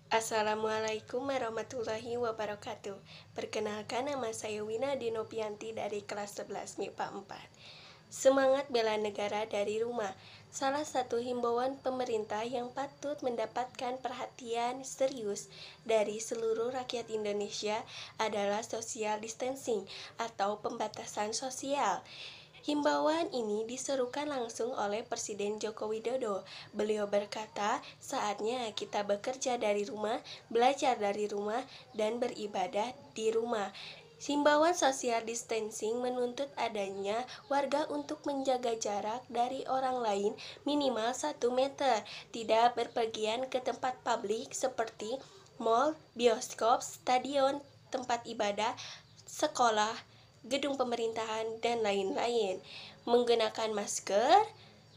Assalamualaikum warahmatullahi wabarakatuh. Perkenalkan, nama saya Wina Dinopianti dari kelas 11 MIPA 4. Semangat bela negara dari rumah. Salah satu himbauan pemerintah yang patut mendapatkan perhatian serius dari seluruh rakyat Indonesia adalah social distancing atau pembatasan sosial. Himbauan ini diserukan langsung oleh Presiden Joko Widodo. Beliau berkata, saatnya kita bekerja dari rumah, belajar dari rumah, dan beribadah di rumah. Himbauan social distancing menuntut adanya warga untuk menjaga jarak dari orang lain minimal 1 meter, tidak berpergian ke tempat publik seperti mal, bioskop, stadion, tempat ibadah, sekolah, gedung pemerintahan, dan lain-lain. Menggunakan masker,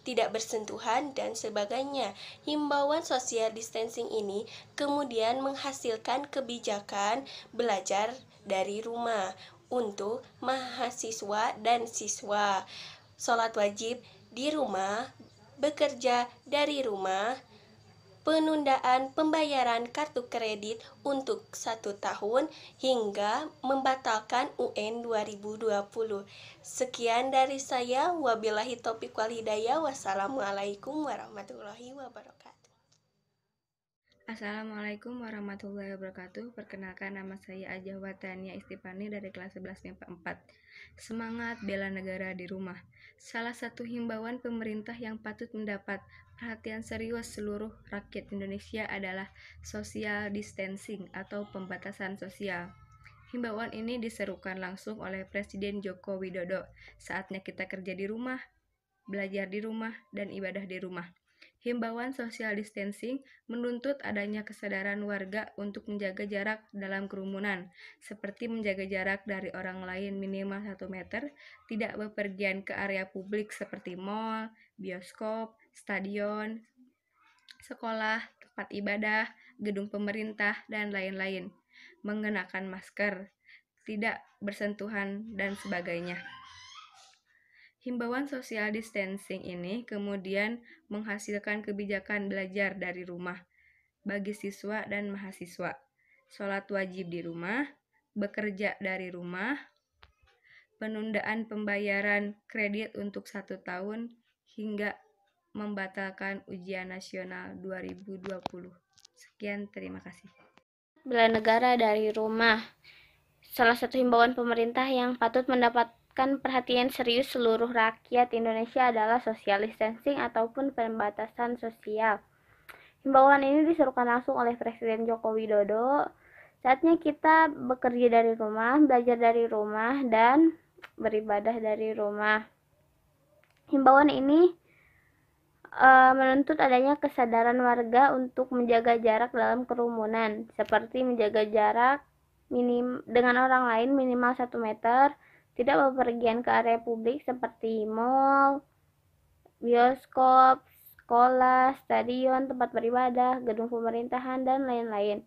tidak bersentuhan, dan sebagainya. Himbauan social distancing ini kemudian menghasilkan kebijakan belajar dari rumah untuk mahasiswa dan siswa. Sholat wajib di rumah, bekerja dari rumah, penundaan pembayaran kartu kredit untuk 1 tahun, hingga membatalkan UN 2020. Sekian dari saya, wabillahi taufiq wal hidayah. Wassalamualaikum warahmatullahi wabarakatuh. Assalamualaikum warahmatullahi wabarakatuh. Perkenalkan, nama saya Ajah Watania Istipani dari kelas 11 MIPA 4. Semangat bela negara di rumah. Salah satu himbauan pemerintah yang patut mendapat perhatian serius seluruh rakyat Indonesia adalah social distancing atau pembatasan sosial. Himbauan ini diserukan langsung oleh Presiden Joko Widodo. Saatnya kita kerja di rumah, belajar di rumah, dan ibadah di rumah. Himbauan social distancing menuntut adanya kesadaran warga untuk menjaga jarak dalam kerumunan, seperti menjaga jarak dari orang lain minimal 1 meter, tidak bepergian ke area publik seperti mal, bioskop, stadion, sekolah, tempat ibadah, gedung pemerintah, dan lain-lain, mengenakan masker, tidak bersentuhan, dan sebagainya. Himbauan social distancing ini kemudian menghasilkan kebijakan belajar dari rumah bagi siswa dan mahasiswa, sholat wajib di rumah, bekerja dari rumah, penundaan pembayaran kredit untuk 1 tahun, hingga membatalkan ujian nasional 2020. Sekian, terima kasih. Bela negara dari rumah. Salah satu himbauan pemerintah yang patut mendapatkan perhatian serius seluruh rakyat Indonesia adalah social distancing ataupun pembatasan sosial. Himbauan ini diserukan langsung oleh Presiden Joko Widodo. Saatnya kita bekerja dari rumah, belajar dari rumah, dan beribadah dari rumah. Himbauan ini menuntut adanya kesadaran warga untuk menjaga jarak dalam kerumunan, seperti menjaga jarak dengan orang lain minimal 1 meter, tidak bepergian ke area publik seperti mal, bioskop, sekolah, stadion, tempat beribadah, gedung pemerintahan, dan lain-lain.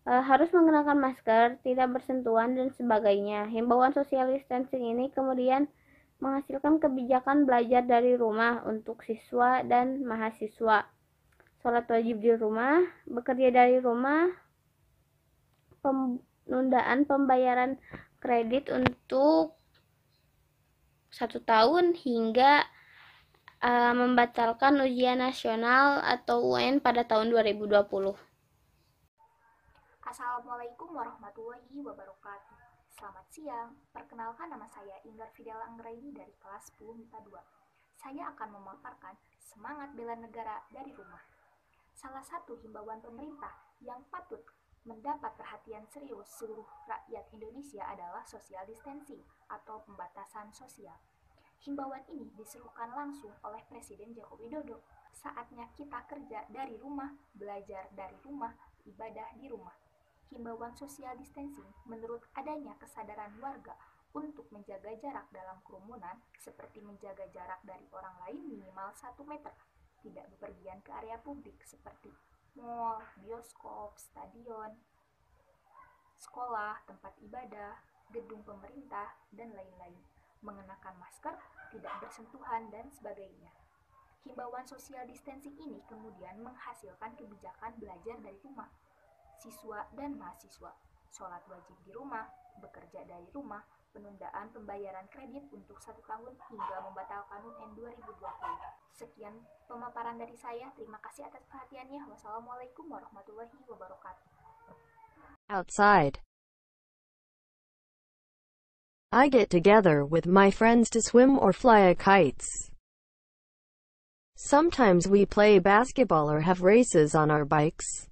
Harus menggunakan masker, tidak bersentuhan, dan sebagainya. Himbauan social distancing ini kemudian menghasilkan kebijakan belajar dari rumah untuk siswa dan mahasiswa. Sholat wajib di rumah, bekerja dari rumah, penundaan pembayaran kredit untuk 1 tahun, hingga membatalkan ujian nasional atau UN pada tahun 2020. Assalamualaikum warahmatullahi wabarakatuh. Selamat siang, perkenalkan, nama saya Inggar Fidela Anggraini dari kelas 10 MIPA 2. Saya akan memaparkan semangat bela negara dari rumah. Salah satu himbauan pemerintah yang patut mendapat perhatian serius seluruh rakyat Indonesia adalah social distancing atau pembatasan sosial. Himbauan ini diserukan langsung oleh Presiden Joko Widodo. Saatnya kita kerja dari rumah, belajar dari rumah, ibadah di rumah. Himbauan social distancing menurut adanya kesadaran warga untuk menjaga jarak dalam kerumunan, seperti menjaga jarak dari orang lain minimal 1 meter, tidak bepergian ke area publik seperti mal, bioskop, stadion, sekolah, tempat ibadah, gedung pemerintah, dan lain-lain, mengenakan masker, tidak bersentuhan, dan sebagainya. Himbauan social distancing ini kemudian menghasilkan kebijakan belajar dari rumah siswa dan mahasiswa. Sholat wajib di rumah, bekerja dari rumah, penundaan pembayaran kredit untuk 1 tahun hingga membatalkan UN 2020. Sekian pemaparan dari saya. Terima kasih atas perhatiannya. Wassalamualaikum warahmatullahi wabarakatuh. Outside. I get together with my friends to swim or fly kites. Sometimes we play basketball or have races on our bikes.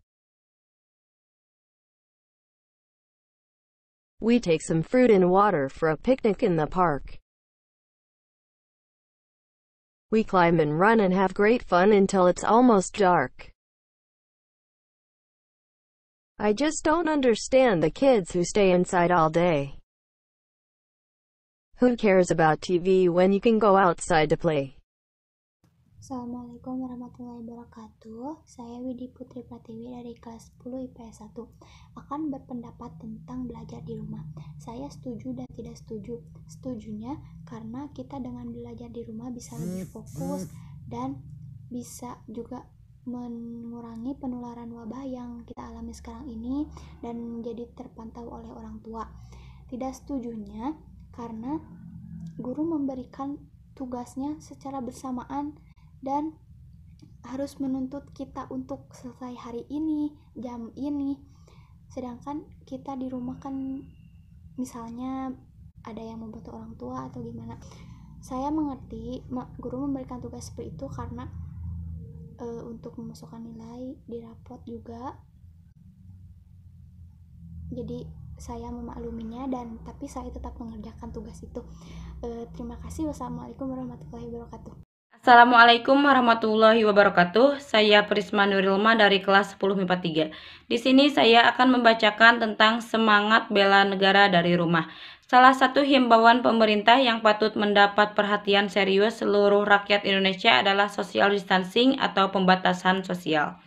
We take some fruit and water for a picnic in the park. We climb and run and have great fun until it's almost dark. I just don't understand the kids who stay inside all day. Who cares about TV when you can go outside to play? Assalamualaikum warahmatullahi wabarakatuh. Saya Widi Putri Pratiwi dari kelas 10 IPS 1 akan berpendapat tentang belajar di rumah. Saya setuju dan tidak setuju. Setujunya karena kita dengan belajar di rumah bisa lebih fokus dan bisa juga mengurangi penularan wabah yang kita alami sekarang ini dan jadi terpantau oleh orang tua. Tidak setujunya karena guru memberikan tugasnya secara bersamaan dan harus menuntut kita untuk selesai hari ini, jam ini. Sedangkan kita di rumah kan misalnya ada yang membantu orang tua atau gimana. Saya mengerti guru memberikan tugas seperti itu karena untuk memasukkan nilai di rapot juga. Jadi saya memakluminya tapi saya tetap mengerjakan tugas itu. Terima kasih. Wassalamualaikum warahmatullahi wabarakatuh. Assalamualaikum warahmatullahi wabarakatuh. Saya Prisma Nurilma dari kelas 10 MIPA 3. Di sini saya akan membacakan tentang semangat bela negara dari rumah. Salah satu himbauan pemerintah yang patut mendapat perhatian serius seluruh rakyat Indonesia adalah social distancing atau pembatasan sosial.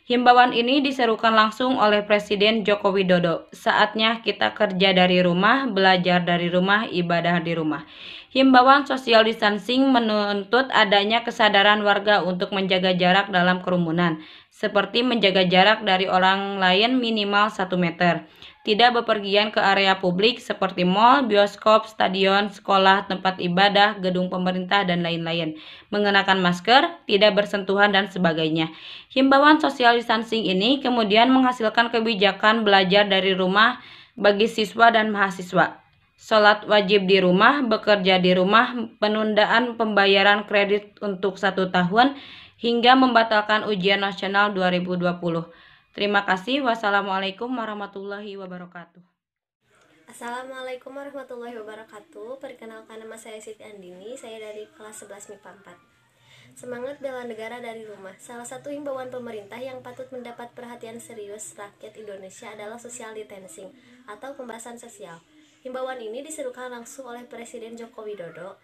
Himbauan ini diserukan langsung oleh Presiden Joko Widodo. Saatnya kita kerja dari rumah, belajar dari rumah, ibadah di rumah. Himbauan social distancing menuntut adanya kesadaran warga untuk menjaga jarak dalam kerumunan, seperti menjaga jarak dari orang lain minimal 1 meter. Tidak bepergian ke area publik seperti mal, bioskop, stadion, sekolah, tempat ibadah, gedung pemerintah, dan lain-lain. Mengenakan masker, tidak bersentuhan, dan sebagainya. Himbauan social distancing ini kemudian menghasilkan kebijakan belajar dari rumah bagi siswa dan mahasiswa. Sholat wajib di rumah, bekerja di rumah, penundaan pembayaran kredit untuk 1 tahun, hingga membatalkan ujian nasional 2020. Terima kasih. Wassalamualaikum warahmatullahi wabarakatuh. Assalamualaikum warahmatullahi wabarakatuh. Perkenalkan, nama saya Siti Andini, saya dari kelas 11 MIPA 4. Semangat bela negara dari rumah. Salah satu himbauan pemerintah yang patut mendapat perhatian serius rakyat Indonesia adalah social distancing atau pembatasan sosial. Himbauan ini diserukan langsung oleh Presiden Joko Widodo.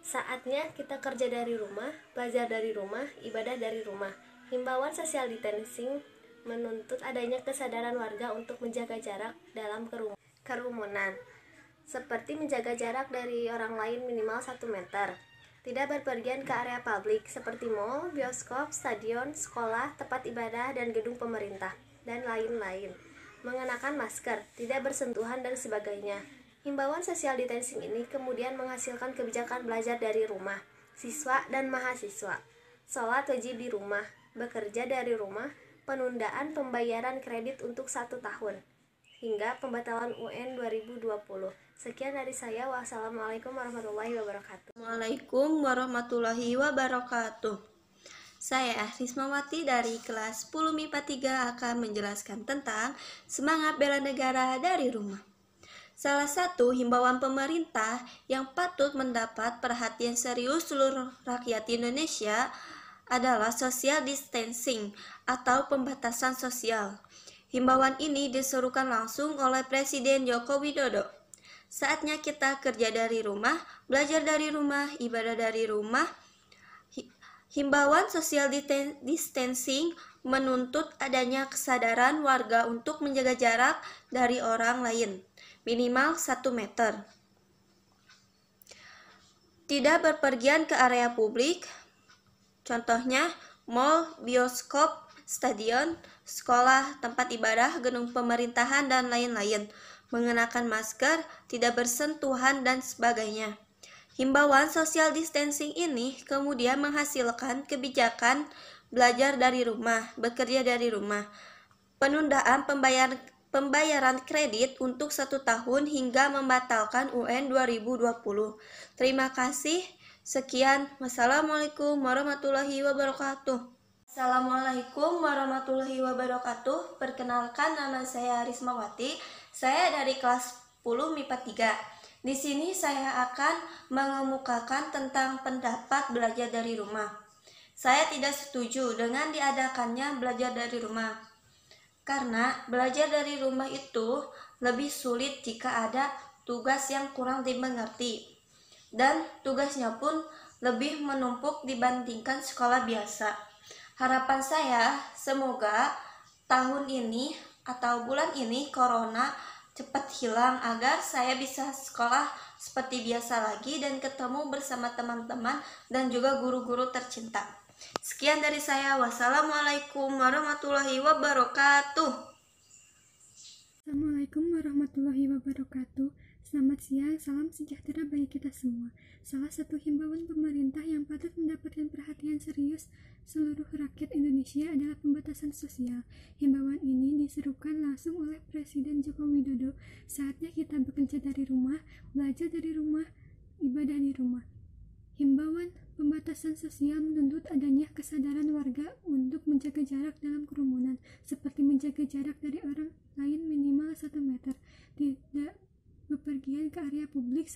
Saatnya kita kerja dari rumah, belajar dari rumah, ibadah dari rumah. Himbauan social distancing menuntut adanya kesadaran warga untuk menjaga jarak dalam kerumunan, seperti menjaga jarak dari orang lain minimal 1 meter. Tidak berpergian ke area publik seperti mal, bioskop, stadion, sekolah, tempat ibadah, dan gedung pemerintah, dan lain-lain. Mengenakan masker, tidak bersentuhan, dan sebagainya. Himbauan social distancing ini kemudian menghasilkan kebijakan belajar dari rumah, siswa dan mahasiswa. Sholat wajib di rumah, bekerja dari rumah, penundaan pembayaran kredit untuk 1 tahun, hingga pembatalan UN 2020. Sekian dari saya. Wassalamualaikum warahmatullahi wabarakatuh. Assalamualaikum warahmatullahi wabarakatuh. Saya Rismawati dari kelas 10 MIPA 3 akan menjelaskan tentang semangat bela negara dari rumah. Salah satu himbauan pemerintah yang patut mendapat perhatian serius seluruh rakyat Indonesia adalah social distancing atau pembatasan sosial. Himbauan ini diserukan langsung oleh Presiden Joko Widodo. Saatnya kita kerja dari rumah, belajar dari rumah, ibadah dari rumah. Himbauan social distancing menuntut adanya kesadaran warga untuk menjaga jarak dari orang lain, minimal 1 meter. Tidak berpergian ke area publik, contohnya mal, bioskop, stadion, sekolah, tempat ibadah, gedung pemerintahan, dan lain-lain. Mengenakan masker, tidak bersentuhan, dan sebagainya. Himbauan social distancing ini kemudian menghasilkan kebijakan belajar dari rumah, bekerja dari rumah, penundaan pembayaran kredit untuk 1 tahun hingga membatalkan UN 2020. Terima kasih. Sekian. Wassalamualaikum warahmatullahi wabarakatuh. Assalamualaikum warahmatullahi wabarakatuh. Perkenalkan, nama saya Rismawati. Saya dari kelas 10 MIPA 3. Di sini saya akan mengemukakan tentang pendapat belajar dari rumah. Saya tidak setuju dengan diadakannya belajar dari rumah. Karena belajar dari rumah itu lebih sulit jika ada tugas yang kurang dimengerti. Dan tugasnya pun lebih menumpuk dibandingkan sekolah biasa. Harapan saya semoga tahun ini atau bulan ini corona cepat hilang agar saya bisa sekolah seperti biasa lagi dan ketemu bersama teman-teman dan juga guru-guru tercinta. Sekian dari saya. Wassalamualaikum warahmatullahi wabarakatuh. Assalamualaikum warahmatullahi wabarakatuh. Selamat siang, salam sejahtera bagi kita semua. Salah satu himbauan pemerintah yang patut mendapatkan perhatian serius seluruh rakyat Indonesia adalah pembatasan sosial. Himbauan ini diserukan langsung oleh Presiden Joko Widodo. Saatnya kita bekerja dari rumah, belajar dari rumah, ibadah di rumah. Himbauan pembatasan sosial menuntut adanya kesadaran warga untuk menjaga jarak dalam kerumunan, seperti menjaga jarak dari orang lain minimal 1 meter, tidak bepergian ke area publik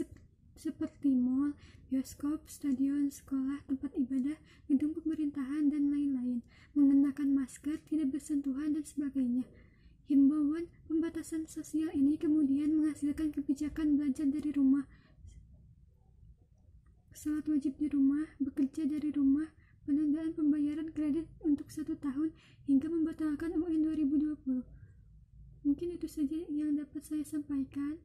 seperti mal, bioskop, stadion, sekolah, tempat ibadah, gedung pemerintahan, dan lain-lain, mengenakan masker, tidak bersentuhan, dan sebagainya. Himbauan pembatasan sosial ini kemudian menghasilkan kebijakan belajar dari rumah, salat wajib di rumah, bekerja dari rumah, penundaan pembayaran kredit untuk 1 tahun, hingga membatalkan UN 2020. Mungkin itu saja yang dapat saya sampaikan.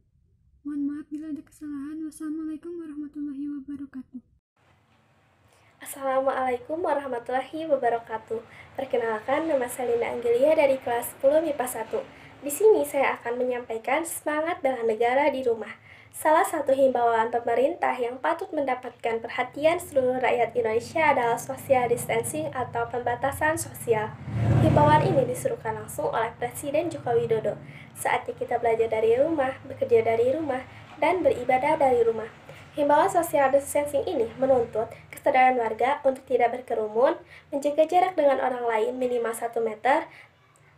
Mohon maaf bila ada kesalahan. Wassalamualaikum warahmatullahi wabarakatuh. Assalamualaikum warahmatullahi wabarakatuh. Perkenalkan, nama saya Linda Anggelia dari kelas 10 MIPA 1. Di sini saya akan menyampaikan semangat bela negara di rumah. Salah satu himbauan pemerintah yang patut mendapatkan perhatian seluruh rakyat Indonesia adalah social distancing atau pembatasan sosial. Himbauan ini disuruhkan langsung oleh Presiden Joko Widodo. Saatnya kita belajar dari rumah, bekerja dari rumah, dan beribadah dari rumah. Himbauan social distancing ini menuntut kesadaran warga untuk tidak berkerumun, menjaga jarak dengan orang lain minimal 1 meter,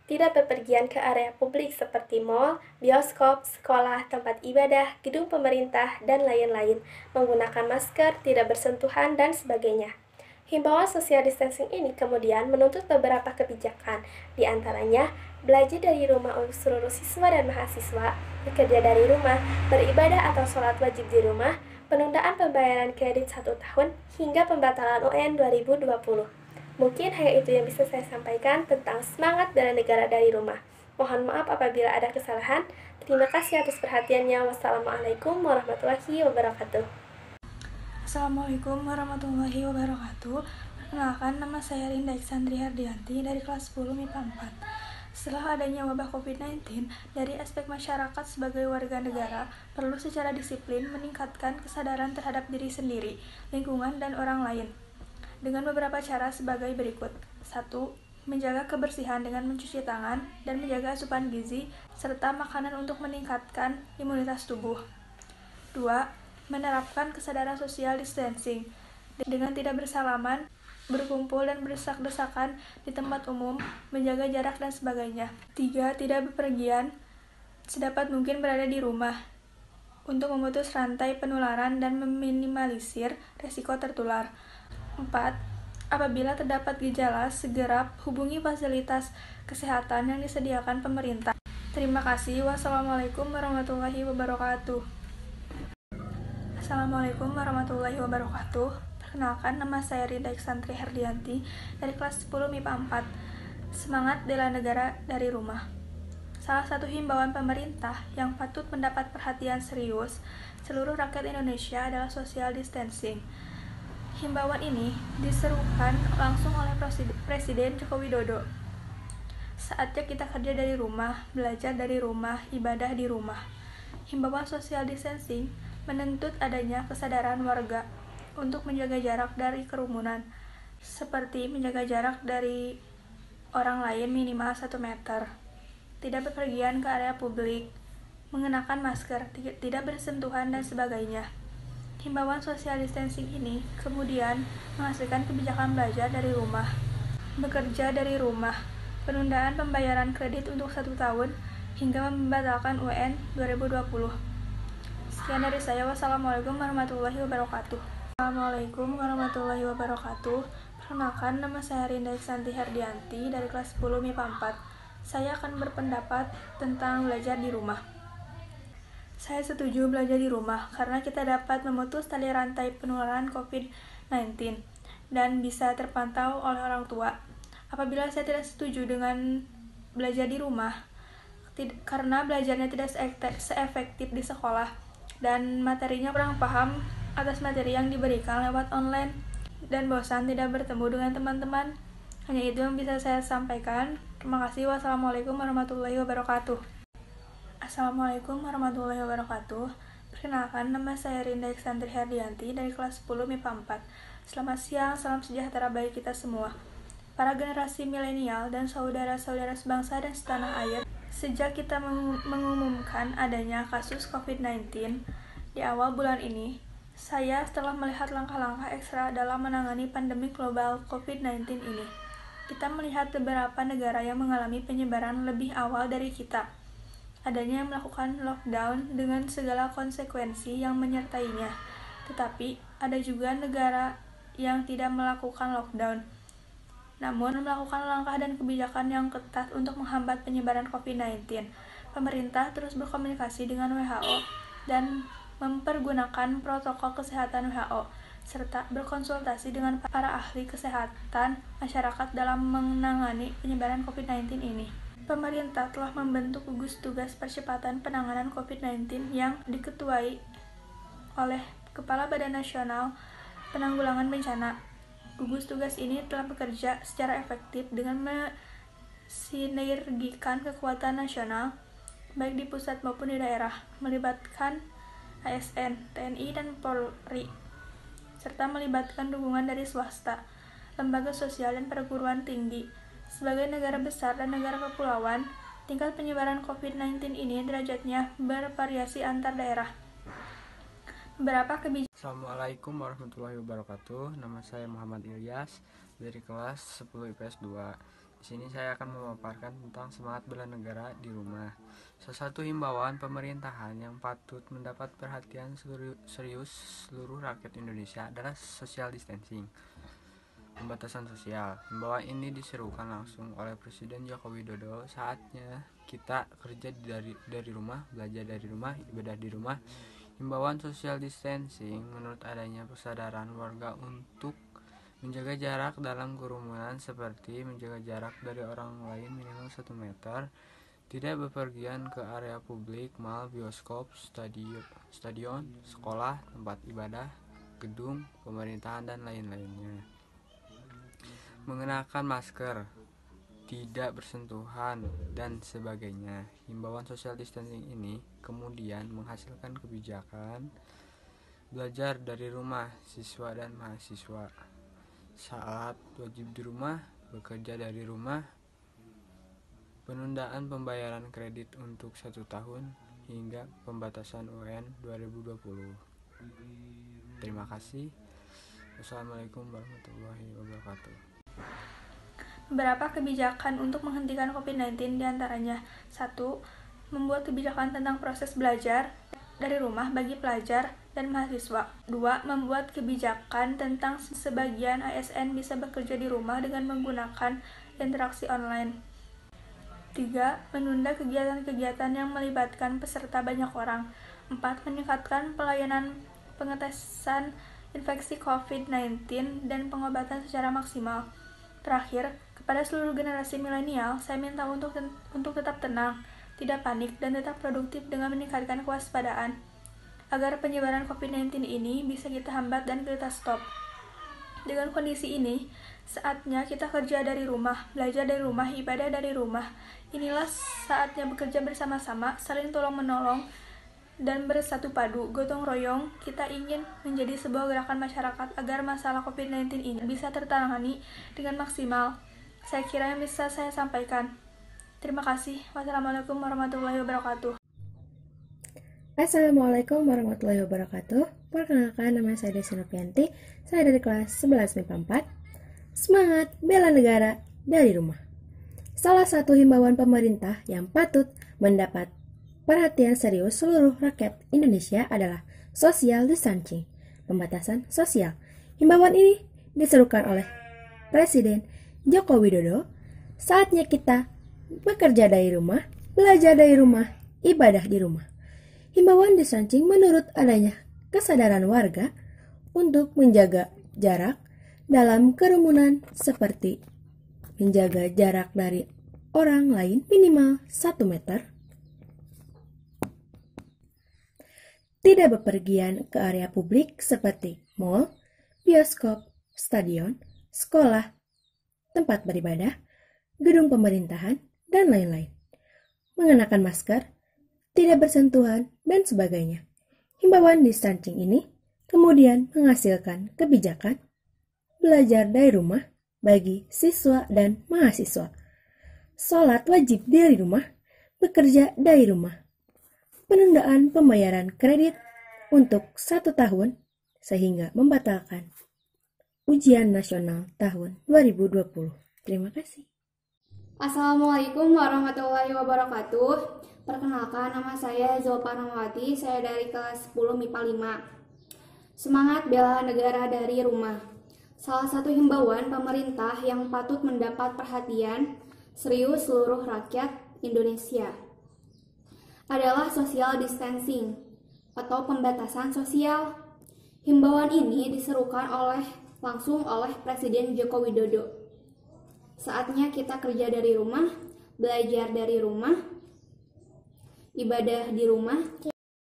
tidak bepergian ke area publik seperti mal, bioskop, sekolah, tempat ibadah, gedung pemerintah, dan lain-lain, menggunakan masker, tidak bersentuhan, dan sebagainya. Himbauan social distancing ini kemudian menuntut beberapa kebijakan, di antaranya belajar dari rumah untuk seluruh siswa dan mahasiswa, bekerja dari rumah, beribadah atau sholat wajib di rumah, penundaan pembayaran kredit 1 tahun, hingga pembatalan UN 2020. Mungkin hanya itu yang bisa saya sampaikan tentang semangat bela negara dari rumah. Mohon maaf apabila ada kesalahan. Terima kasih atas perhatiannya. Wassalamualaikum warahmatullahi wabarakatuh. Assalamualaikum warahmatullahi wabarakatuh. Perkenalkan, nama saya Rinda Iksandri Hardianti dari kelas 10 MIPA 4. Setelah adanya wabah COVID-19, dari aspek masyarakat sebagai warga negara perlu secara disiplin meningkatkan kesadaran terhadap diri sendiri, lingkungan, dan orang lain. Dengan beberapa cara sebagai berikut. 1. Menjaga kebersihan dengan mencuci tangan dan menjaga asupan gizi, serta makanan untuk meningkatkan imunitas tubuh. 2. Menerapkan kesadaran social distancing dengan tidak bersalaman, berkumpul dan berdesak-desakan di tempat umum, menjaga jarak dan sebagainya. 3. Tidak bepergian, sedapat mungkin berada di rumah untuk memutus rantai penularan dan meminimalisir resiko tertular. 4. Apabila terdapat gejala, segera hubungi fasilitas kesehatan yang disediakan pemerintah. Terima kasih. Wassalamualaikum warahmatullahi wabarakatuh. Assalamualaikum warahmatullahi wabarakatuh. Perkenalkan, nama saya Rinda Iksandri Hardianti dari kelas 10 MIPA 4. Semangat bela negara dari rumah. Salah satu himbauan pemerintah yang patut mendapat perhatian serius seluruh rakyat Indonesia adalah social distancing. Himbauan ini diserukan langsung oleh Presiden Joko Widodo. Saatnya kita kerja dari rumah, belajar dari rumah, ibadah di rumah. Himbauan social distancing menuntut adanya kesadaran warga untuk menjaga jarak dari kerumunan, seperti menjaga jarak dari orang lain minimal 1 meter, tidak bepergian ke area publik, mengenakan masker, tidak bersentuhan, dan sebagainya. Himbauan social distancing ini kemudian menghasilkan kebijakan belajar dari rumah, bekerja dari rumah, penundaan pembayaran kredit untuk 1 tahun, hingga membatalkan UN 2020. Sekian dari saya. Wassalamualaikum warahmatullahi wabarakatuh. Assalamualaikum warahmatullahi wabarakatuh. Perkenalkan, nama saya Rinda Santi Herdianti dari kelas 10 MIPA 4. Saya akan berpendapat tentang belajar di rumah. Saya setuju belajar di rumah karena kita dapat memutus tali rantai penularan COVID-19 dan bisa terpantau oleh orang tua. Apabila saya tidak setuju dengan belajar di rumah, karena belajarnya tidak seefektif di sekolah dan materinya kurang paham atas materi yang diberikan lewat online dan bosan tidak bertemu dengan teman-teman. Hanya itu yang bisa saya sampaikan. Terima kasih. Wassalamualaikum warahmatullahi wabarakatuh. Assalamualaikum warahmatullahi wabarakatuh. Perkenalkan, nama saya Rinda Santri Herdianti dari kelas 10 MIPA 4. Selamat siang, salam sejahtera bagi kita semua. Para generasi milenial dan saudara-saudara sebangsa dan setanah air, sejak kita mengumumkan adanya kasus COVID-19 di awal bulan ini, saya telah melihat langkah-langkah ekstra dalam menangani pandemi global COVID-19 ini. Kita melihat beberapa negara yang mengalami penyebaran lebih awal dari kita. Adanya yang melakukan lockdown dengan segala konsekuensi yang menyertainya. Tetapi ada juga negara yang tidak melakukan lockdown, namun melakukan langkah dan kebijakan yang ketat untuk menghambat penyebaran COVID-19. Pemerintah terus berkomunikasi dengan WHO dan mempergunakan protokol kesehatan WHO, serta berkonsultasi dengan para ahli kesehatan masyarakat dalam menangani penyebaran COVID-19 ini. Pemerintah telah membentuk gugus tugas percepatan penanganan COVID-19 yang diketuai oleh Kepala Badan Nasional Penanggulangan Bencana. Gugus tugas ini telah bekerja secara efektif dengan mensinergikan kekuatan nasional, baik di pusat maupun di daerah, melibatkan ASN, TNI, dan Polri, serta melibatkan dukungan dari swasta, lembaga sosial, dan perguruan tinggi. Sebagai negara besar dan negara kepulauan, tingkat penyebaran COVID-19 ini derajatnya bervariasi antar daerah. Assalamualaikum warahmatullahi wabarakatuh. Nama saya Muhammad Ilyas dari kelas 10 IPS 2. Di sini saya akan memaparkan tentang semangat bela negara di rumah. Salah satu himbauan pemerintahan yang patut mendapat perhatian serius seluruh rakyat Indonesia adalah social distancing, pembatasan sosial. Himbauan ini diserukan langsung oleh Presiden Joko Widodo. Saatnya kita kerja dari rumah, belajar dari rumah, ibadah di rumah. Himbauan social distancing menurut adanya kesadaran warga untuk menjaga jarak dalam kerumunan, seperti menjaga jarak dari orang lain minimal 1 meter, tidak bepergian ke area publik, mal, bioskop, stadion, sekolah, tempat ibadah, gedung pemerintahan, dan lain-lainnya. Mengenakan masker, tidak bersentuhan, dan sebagainya. Himbauan social distancing ini kemudian menghasilkan kebijakan belajar dari rumah siswa dan mahasiswa, saat wajib di rumah, bekerja dari rumah, penundaan pembayaran kredit untuk 1 tahun, hingga pembatasan UN 2020. Terima kasih. Wassalamualaikum warahmatullahi wabarakatuh. Beberapa kebijakan untuk menghentikan COVID-19 diantaranya: 1. Membuat kebijakan tentang proses belajar dari rumah bagi pelajar dan mahasiswa. 2. Membuat kebijakan tentang sebagian ASN bisa bekerja di rumah dengan menggunakan interaksi online. 3. Menunda kegiatan-kegiatan yang melibatkan peserta banyak orang. 4. Meningkatkan pelayanan pengetesan infeksi COVID-19 dan pengobatan secara maksimal. Terakhir, kepada seluruh generasi milenial, saya minta untuk tetap tenang, tidak panik, dan tetap produktif dengan meningkatkan kewaspadaan, agar penyebaran COVID-19 ini bisa kita hambat dan kita stop. Dengan kondisi ini, Saatnya kita kerja dari rumah, belajar dari rumah, ibadah dari rumah. Inilah saatnya bekerja bersama-sama, saling tolong-menolong, dan bersatu padu, gotong royong. Kita ingin menjadi sebuah gerakan masyarakat agar masalah COVID-19 ini bisa tertangani dengan maksimal. Saya kira yang bisa saya sampaikan. Terima kasih. Wassalamualaikum warahmatullahi wabarakatuh. Assalamualaikum warahmatullahi wabarakatuh. Perkenalkan, nama saya Desi Nopianti. Saya dari kelas 11 MIPA 4. Semangat bela negara dari rumah. Salah satu himbauan pemerintah yang patut mendapat perhatian serius seluruh rakyat Indonesia adalah social distancing, pembatasan sosial. Himbauan ini diserukan oleh Presiden Joko Widodo. Saatnya kita bekerja dari rumah, belajar dari rumah, ibadah di rumah. Himbauan distancing menurut adanya kesadaran warga untuk menjaga jarak dalam kerumunan seperti menjaga jarak dari orang lain minimal 1 meter, tidak bepergian ke area publik seperti mal, bioskop, stadion, sekolah, tempat beribadah, gedung pemerintahan, dan lain-lain, mengenakan masker, tidak bersentuhan, dan sebagainya. Himbauan distancing ini kemudian menghasilkan kebijakan belajar dari rumah bagi siswa dan mahasiswa, sholat wajib dari rumah, bekerja dari rumah, penundaan pembayaran kredit untuk 1 tahun sehingga membatalkan ujian nasional tahun 2020. Terima kasih. Assalamualaikum warahmatullahi wabarakatuh. Perkenalkan, nama saya Zulfa Rahmawati, saya dari kelas 10 MIPA 5. Semangat bela negara dari rumah. Salah satu himbauan pemerintah yang patut mendapat perhatian serius seluruh rakyat Indonesia adalah social distancing atau pembatasan sosial. Himbauan ini diserukan langsung oleh Presiden Joko Widodo. Saatnya kita kerja dari rumah, belajar dari rumah, ibadah di rumah.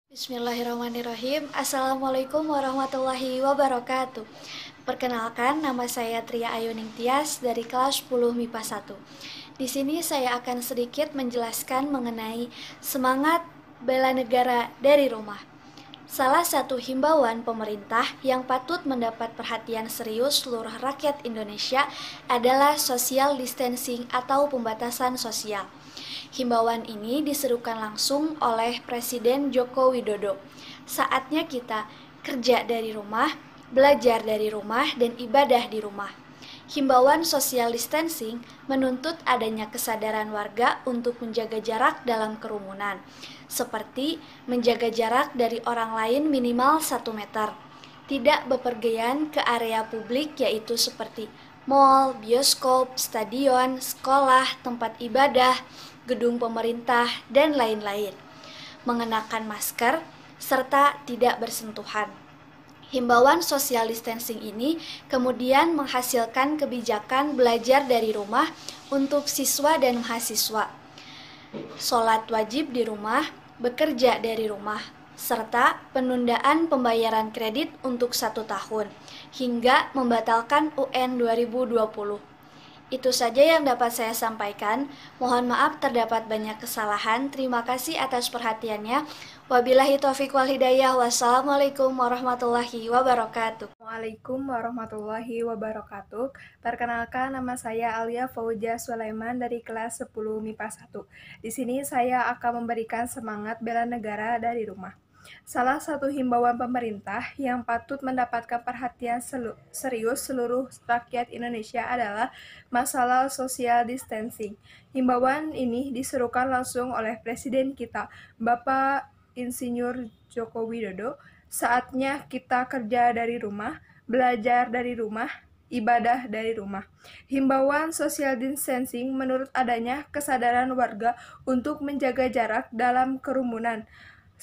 Bismillahirrahmanirrahim. Assalamualaikum warahmatullahi wabarakatuh. Perkenalkan, nama saya Tria Ayuning Tias dari kelas 10 MIPA 1. Di sini saya akan sedikit menjelaskan mengenai semangat bela negara dari rumah. Salah satu himbauan pemerintah yang patut mendapat perhatian serius seluruh rakyat Indonesia adalah social distancing atau pembatasan sosial. Himbauan ini diserukan langsung oleh Presiden Joko Widodo. Saatnya kita kerja dari rumah, belajar dari rumah, dan ibadah di rumah. Himbauan social distancing menuntut adanya kesadaran warga untuk menjaga jarak dalam kerumunan, seperti menjaga jarak dari orang lain minimal 1 meter, tidak bepergian ke area publik yaitu seperti mal, bioskop, stadion, sekolah, tempat ibadah, gedung pemerintah, dan lain-lain, mengenakan masker, serta tidak bersentuhan. Himbauan social distancing ini kemudian menghasilkan kebijakan belajar dari rumah untuk siswa dan mahasiswa, sholat wajib di rumah, bekerja dari rumah, serta penundaan pembayaran kredit untuk 1 tahun, hingga membatalkan UN 2020. Itu saja yang dapat saya sampaikan. Mohon maaf terdapat banyak kesalahan. Terima kasih atas perhatiannya. Wabillahi taufiq wal hidayah. Wassalamualaikum warahmatullahi wabarakatuh. Waalaikumsalam warahmatullahi wabarakatuh. Perkenalkan, nama saya Alia Fauja Sulaiman dari kelas 10 MIPA 1. Di sini saya akan memberikan semangat bela negara dari rumah. Salah satu himbauan pemerintah yang patut mendapatkan perhatian serius seluruh rakyat Indonesia adalah masalah social distancing. Himbauan ini diserukan langsung oleh Presiden kita, Bapak Insinyur Joko Widodo. Saatnya kita kerja dari rumah, belajar dari rumah, ibadah dari rumah. Himbauan social distancing menurut adanya kesadaran warga untuk menjaga jarak dalam kerumunan,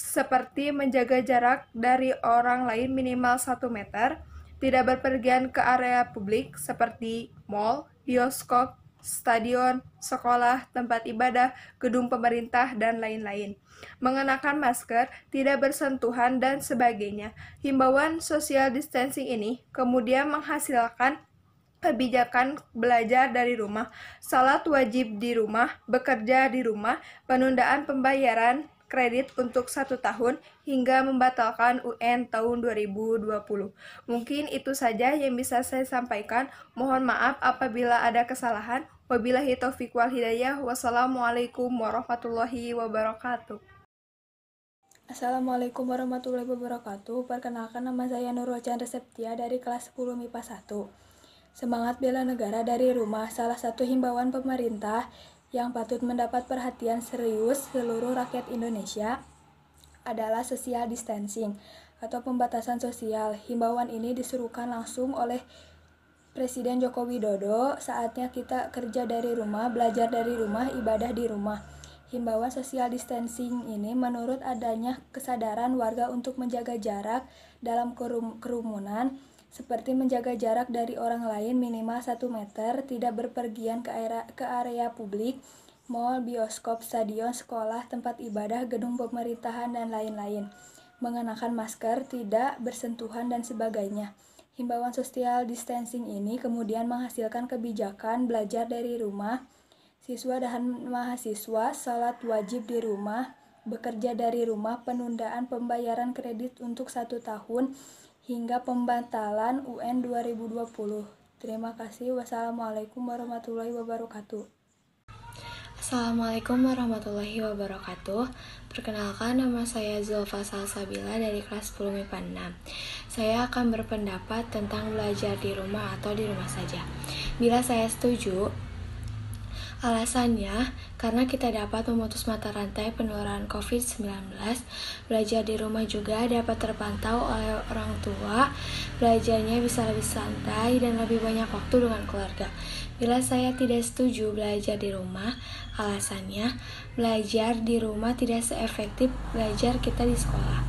seperti menjaga jarak dari orang lain minimal 1 meter, tidak berpergian ke area publik seperti mal, bioskop, stadion, sekolah, tempat ibadah, gedung pemerintah, dan lain-lain, mengenakan masker, tidak bersentuhan, dan sebagainya. Himbauan social distancing ini kemudian menghasilkan kebijakan belajar dari rumah, salat wajib di rumah, bekerja di rumah, penundaan pembayaran kredit untuk 1 tahun, hingga membatalkan UN tahun 2020. Mungkin itu saja yang bisa saya sampaikan. Mohon maaf apabila ada kesalahan. Wabillahi taufiq wal hidayah. Wassalamualaikum warahmatullahi wabarakatuh. Assalamualaikum warahmatullahi wabarakatuh. Perkenalkan, nama saya Nurul Chandra Septia dari kelas 10 MIPA 1. Semangat bela negara dari rumah, salah satu himbauan pemerintah yang patut mendapat perhatian serius seluruh rakyat Indonesia adalah social distancing atau pembatasan sosial. Himbauan ini disuruhkan langsung oleh Presiden Joko Widodo. Saatnya kita kerja dari rumah, belajar dari rumah, ibadah di rumah. Himbauan social distancing ini menurut adanya kesadaran warga untuk menjaga jarak dalam kerumunan, seperti menjaga jarak dari orang lain minimal 1 meter, tidak berpergian ke area publik, mal, bioskop, stadion, sekolah, tempat ibadah, gedung pemerintahan, dan lain-lain. Mengenakan masker, tidak bersentuhan, dan sebagainya. Himbauan social distancing ini kemudian menghasilkan kebijakan belajar dari rumah, siswa dan mahasiswa, salat wajib di rumah, bekerja dari rumah, penundaan pembayaran kredit untuk 1 tahun, hingga pembatalan UN 2020. Terima kasih. Wassalamualaikum warahmatullahi wabarakatuh. Assalamualaikum warahmatullahi wabarakatuh. Perkenalkan, nama saya Zulfa Salsabila dari kelas 10 MIPA 6. Saya akan berpendapat tentang belajar di rumah atau di rumah saja. Bila saya setuju, alasannya karena kita dapat memutus mata rantai penularan COVID-19, belajar di rumah juga dapat terpantau oleh orang tua, belajarnya bisa lebih santai dan lebih banyak waktu dengan keluarga. Bila saya tidak setuju belajar di rumah, alasannya belajar di rumah tidak seefektif belajar kita di sekolah,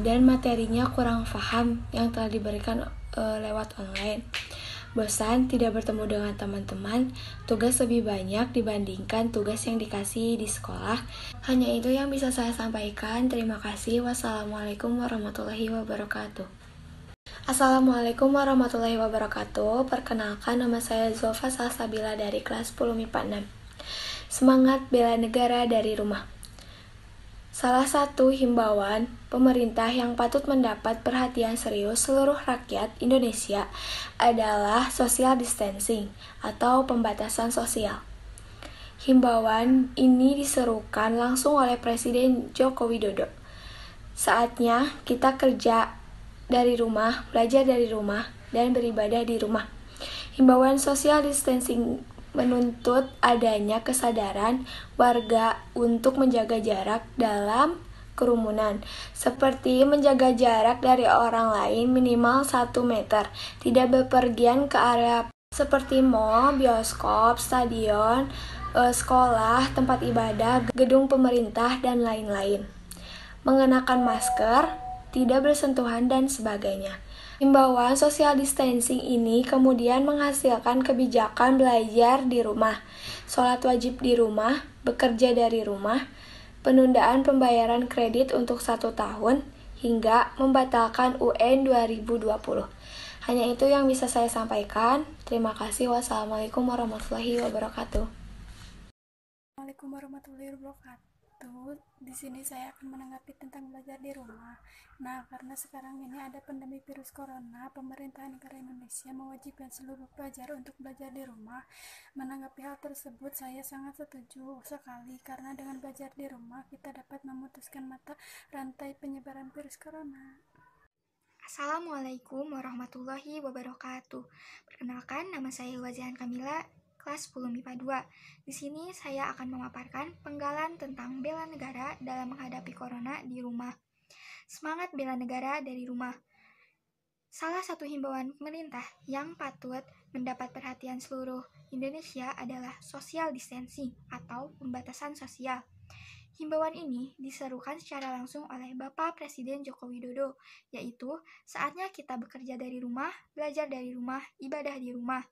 dan materinya kurang paham yang telah diberikan lewat online. Bosan tidak bertemu dengan teman-teman, tugas lebih banyak dibandingkan tugas yang dikasih di sekolah. Hanya itu yang bisa saya sampaikan. Terima kasih. Wassalamualaikum warahmatullahi wabarakatuh. Assalamualaikum warahmatullahi wabarakatuh. Perkenalkan, nama saya Zulfa Salsabila dari kelas 10 MIPA 6. Semangat bela negara dari rumah. Salah satu himbauan pemerintah yang patut mendapat perhatian serius seluruh rakyat Indonesia adalah social distancing atau pembatasan sosial. Himbauan ini diserukan langsung oleh Presiden Joko Widodo. Saatnya kita kerja dari rumah, belajar dari rumah, dan beribadah di rumah. Himbauan social distancing menuntut adanya kesadaran warga untuk menjaga jarak dalam kerumunan, seperti menjaga jarak dari orang lain minimal 1 meter, tidak bepergian ke area seperti mal, bioskop, stadion, sekolah, tempat ibadah, gedung pemerintah, dan lain-lain. Mengenakan masker, tidak bersentuhan, dan sebagainya. Himbauan social distancing ini kemudian menghasilkan kebijakan belajar di rumah, sholat wajib di rumah, bekerja dari rumah, penundaan pembayaran kredit untuk 1 tahun, hingga membatalkan UN 2020. Hanya itu yang bisa saya sampaikan. Terima kasih. Wassalamualaikum warahmatullahi wabarakatuh. Assalamualaikum warahmatullahi wabarakatuh. Di sini saya akan menanggapi tentang belajar di rumah. Nah, karena sekarang ini ada pandemi virus corona, pemerintah negara Indonesia mewajibkan seluruh pelajar untuk belajar di rumah. Menanggapi hal tersebut, saya sangat setuju sekali karena dengan belajar di rumah kita dapat memutuskan mata rantai penyebaran virus corona. Assalamualaikum warahmatullahi wabarakatuh. Perkenalkan, nama saya Wazihan Kamila, kelas 10 MIPA 2. Di sini saya akan memaparkan penggalan tentang bela negara dalam menghadapi corona di rumah. Semangat bela negara dari rumah. Salah satu himbauan pemerintah yang patut mendapat perhatian seluruh Indonesia adalah social distancing atau pembatasan sosial. Himbauan ini diserukan secara langsung oleh Bapak Presiden Joko Widodo, yaitu saatnya kita bekerja dari rumah, belajar dari rumah, ibadah di rumah.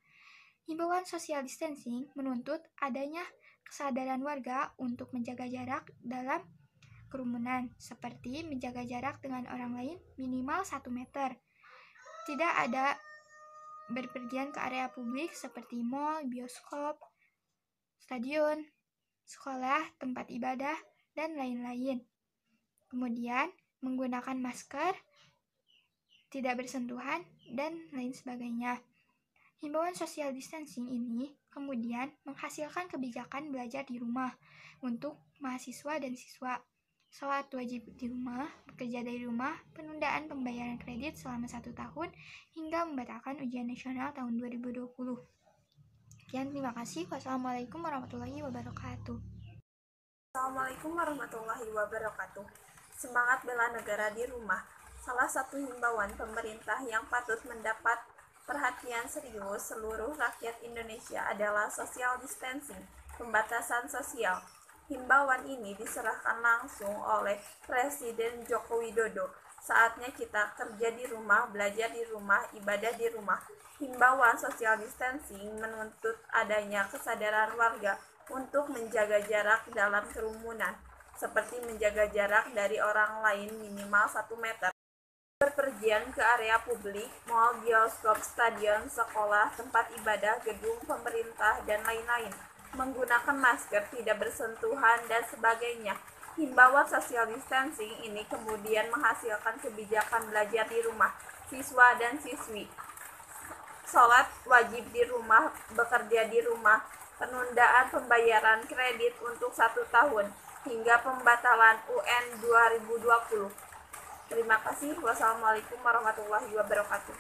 Himbauan social distancing menuntut adanya kesadaran warga untuk menjaga jarak dalam kerumunan, seperti menjaga jarak dengan orang lain minimal 1 meter. Tidak ada berpergian ke area publik seperti mal, bioskop, stadion, sekolah, tempat ibadah, dan lain-lain. Kemudian, menggunakan masker, tidak bersentuhan, dan lain sebagainya. Himbauan social distancing ini kemudian menghasilkan kebijakan belajar di rumah untuk mahasiswa dan siswa. Sholat wajib di rumah, bekerja dari rumah, penundaan pembayaran kredit selama 1 tahun, hingga membatalkan ujian nasional tahun 2020. Sekian, terima kasih. Wassalamualaikum warahmatullahi wabarakatuh. Assalamualaikum warahmatullahi wabarakatuh. Semangat bela negara di rumah. Salah satu himbauan pemerintah yang patut mendapat perhatian serius seluruh rakyat Indonesia adalah social distancing, pembatasan sosial. Himbauan ini diserahkan langsung oleh Presiden Joko Widodo. Saatnya kita kerja di rumah, belajar di rumah, ibadah di rumah. Himbauan social distancing menuntut adanya kesadaran warga untuk menjaga jarak dalam kerumunan, seperti menjaga jarak dari orang lain minimal 1 meter. Berpergian ke area publik, mal, bioskop, stadion, sekolah, tempat ibadah, gedung pemerintah, dan lain-lain. Menggunakan masker, tidak bersentuhan, dan sebagainya. Himbauan social distancing ini kemudian menghasilkan kebijakan belajar di rumah, siswa dan siswi. Sholat wajib di rumah, bekerja di rumah, penundaan pembayaran kredit untuk 1 tahun, hingga pembatalan UN 2020. Terima kasih. Wassalamualaikum warahmatullahi wabarakatuh.